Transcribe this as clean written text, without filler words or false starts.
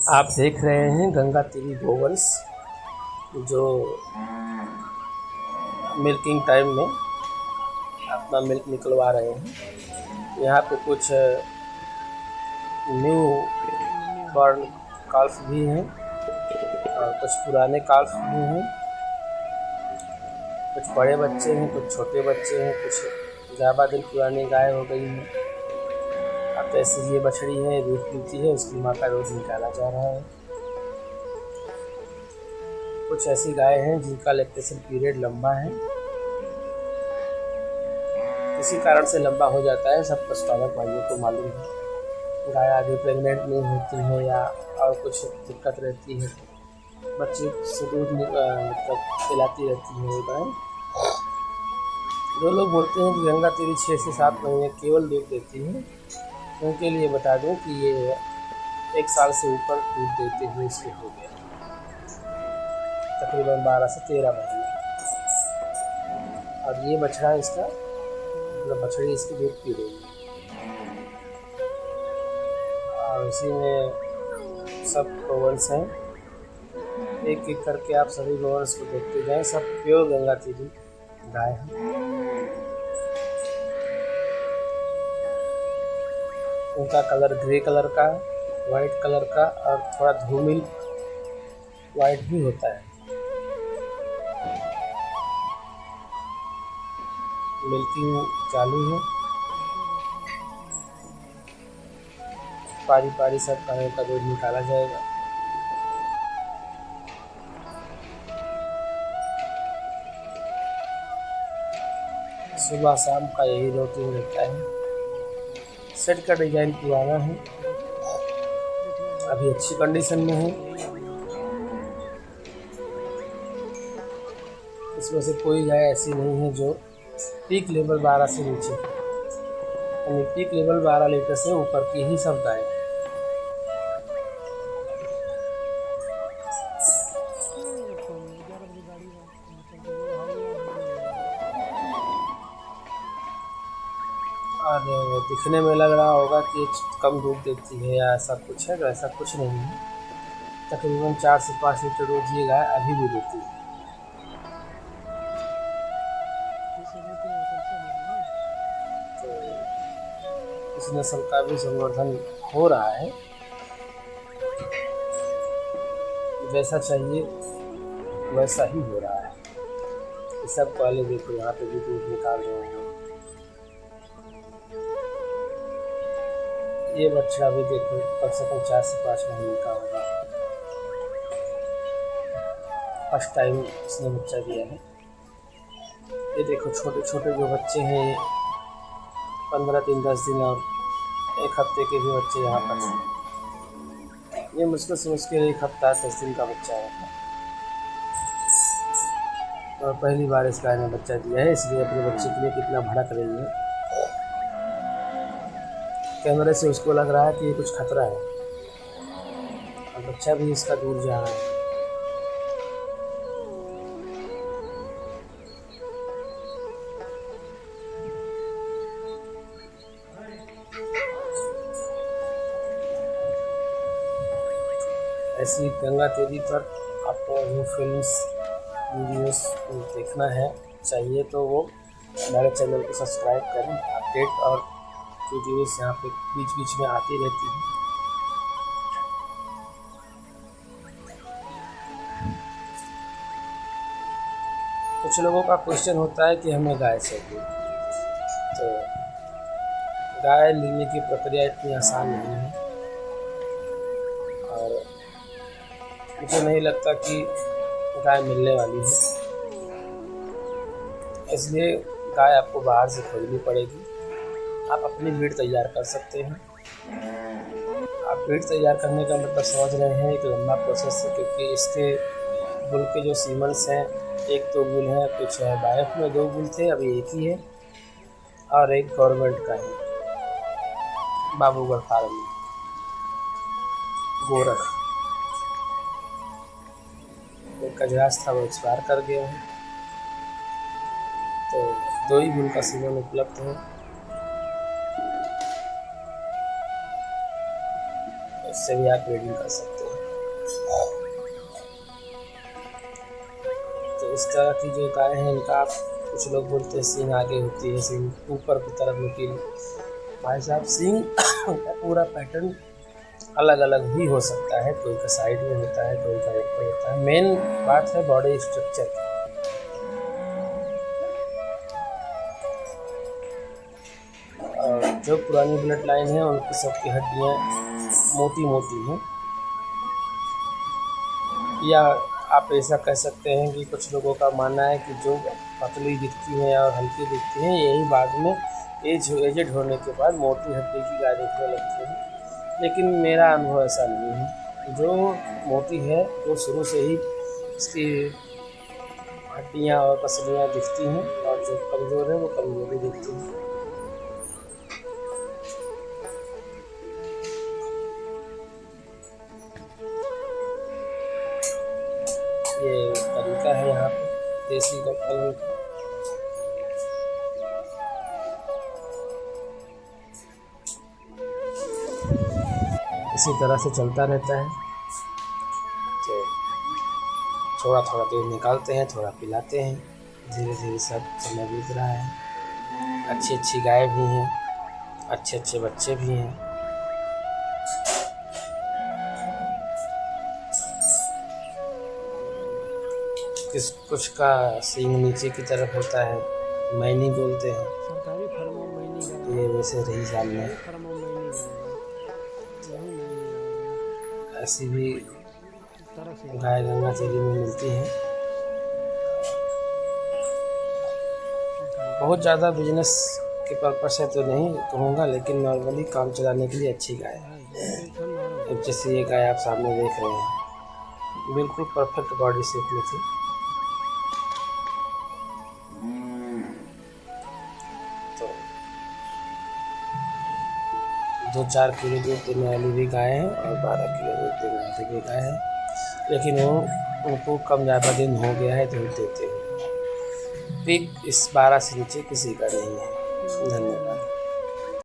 आप देख रहे हैं गंगा तेरी गोवंश जो मिल्किंग टाइम में अपना मिल्क निकलवा रहे हैं। यहाँ पे कुछ न्यू बॉर्न काल्फ भी हैं और कुछ पुराने काल्फ भी हैं। कुछ बड़े बच्चे हैं, कुछ छोटे बच्चे हैं, कुछ ज़्यादा दिन पुरानी गाय हो गई है। अब जैसे ये बछड़ी है, दूध पीती है, उसकी माँ का दूध निकाला जा रहा है। कुछ ऐसी गाय हैं जिनका लैक्टेशन पीरियड लंबा है, किसी कारण से लंबा हो जाता है, सबको स्टॉमक वालों को मालूम है। गाय आगे प्रेग्नेंट नहीं होती है या और कुछ दिक्कत रहती है, बच्चे से दूध मतलब खिलाती रहती है गाय। जो लोग बोलते हैं कि गंगा तेरी 6 से 7 महीने केवल दूध देती है, उनके लिए बता दूं कि ये 1 साल से ऊपर दूध देते हुए इसको हो गया, तकरीबन 12 से 13 महीने। और ये बछड़ा इसका मतलब बछड़ी इसकी दूध पी रही है और इसी में सब गोवंश हैं। एक एक करके आप सभी गोवंश को देखते जाएं, सब प्योर गंगा तेरी गाय हैं। उनका कलर ग्रे कलर का, वाइट कलर का और थोड़ा धूमिल वाइट भी होता है। मिल्किंग चालू है, पारी पारी सब गायों का दूध निकाला जाएगा। सुबह शाम का यही रूटीन रहता है। सेट का डिजाइन पुराना है, अभी अच्छी कंडीशन में है। इसमें से कोई गाय ऐसी नहीं है जो पीक लेवल 12 से नीचे, यानी पीक लेवल 12 लीटर से ऊपर की ही सब गाय। और दिखने में लग रहा होगा कि कम दूध देती है या ऐसा कुछ है, तो ऐसा कुछ नहीं है। तकरीबन 4 से 5 लीटर दूध ये गाय अभी भी देती है। तो इस नस्ल का भी संवर्धन हो रहा है, जैसा चाहिए वैसा ही हो रहा है। ये सब पहले देखो यहाँ पे भी दूध निकाल रहे हैं। ये बच्चा भी देखो कम से कम 4 से 5 महीने का होगा, फर्स्ट टाइम इसने बच्चा दिया है। ये देखो छोटे छोटे जो बच्चे हैं, 15 दिन 10 दिन और 1 हफ्ते के भी बच्चे यहाँ पर हैं। ये मुश्किल से मुश्किल 1 हफ्ता 10 दिन का बच्चा है और पहली बार इस गाय ने बच्चा दिया है, इसलिए अपने बच्चे के लिए कितना भड़क रही है। कैमरे से उसको लग रहा है कि ये कुछ खतरा है और बच्चा भी इसका दूर जा रहा है। ऐसी गंगा तेरी पर आपको जो फिल्म्स वीडियोस देखना है चाहिए तो वो हमारे चैनल को सब्सक्राइब करें। अपडेट और वीडियोस यहाँ पे बीच बीच में आती रहती है। कुछ लोगों का क्वेश्चन होता है कि हमें गाय चाहिए, तो गाय लेने की प्रक्रिया इतनी आसान नहीं है और मुझे नहीं लगता कि गाय मिलने वाली है, इसलिए गाय आपको बाहर से खरीदनी पड़ेगी। आप अपनी ब्रीड तैयार कर सकते हैं। आप ब्रीड तैयार करने का मतलब समझ रहे हैं, एक लंबा प्रोसेस है, क्योंकि इसके बुल के जो सीमन्स हैं, 1-2 बुल हैं, कुछ बायफ में 2 बुल थे, अभी 1 ही है और एक गवर्नमेंट का है बाबूगढ़ फार्म में, गोरख। एक गजराज था, वो एक्सपायर कर गया है, तो 2 ही बुल का सीमन उपलब्ध है। इससे भी आप ब्रीडिंग कर सकते हैं। इस तरह की जो गाय हैं इनका कुछ लोग बोलते हैं सींग आगे होती है, सींग ऊपर की तरफ नुकीली। भाई साहब सींग का पूरा पैटर्न अलग अलग भी हो सकता है, कोई का साइड में होता है, कोई का ऊपर होता है। मेन बात है बॉडी स्ट्रक्चर की। और जो पुरानी ब्लड लाइन है उनकी सबकी हड्डियाँ मोटी मोटी हैं, या आप ऐसा कह सकते हैं कि कुछ लोगों का मानना है कि जो पतली दिखती हैं और हल्की दिखती हैं यही बाद में एजेड होने के बाद मोटी हड्डी की गाय दिखने लगती है। लेकिन मेरा अनुभव ऐसा नहीं है। जो मोटी है वो शुरू से ही उसकी हड्डियाँ और पसलियाँ दिखती हैं, और जो कमज़ोर है वो कमज़ोरी दिखती है। ये तरीका है यहाँ पे देसी गौ पालन का। इसी तरह से चलता रहता है। तो थोड़ा थोड़ा दूध निकालते हैं, थोड़ा पिलाते हैं, धीरे धीरे सब समय बीत रहा है। अच्छी अच्छी गाय भी हैं, अच्छे अच्छे बच्चे भी हैं। कुछ का सींग नीचे की तरफ होता है, मैनी बोलते हैं। सरकारी फार्मों में नहीं ये वैसे रही सामने फार्मों में नहीं ऐसी भी गाय गंगा चेरी में मिलती है। बहुत ज़्यादा बिजनेस के पर्पस से तो नहीं कहूँगा, लेकिन नॉर्मली काम चलाने के लिए अच्छी गाय है। अब जैसे ये गाय आप सामने देख रहे हैं, बिल्कुल परफेक्ट बॉडी शेप में थी। तो 2-4 किलो दूध देने वाली भी गाय है और 12 किलो दूध देने वाली भी गाय है, लेकिन वो उनको कम ज़्यादा दिन हो गया है दूध देते हुए। पीक इस 12 से नीचे किसी का नहीं है। धन्यवाद।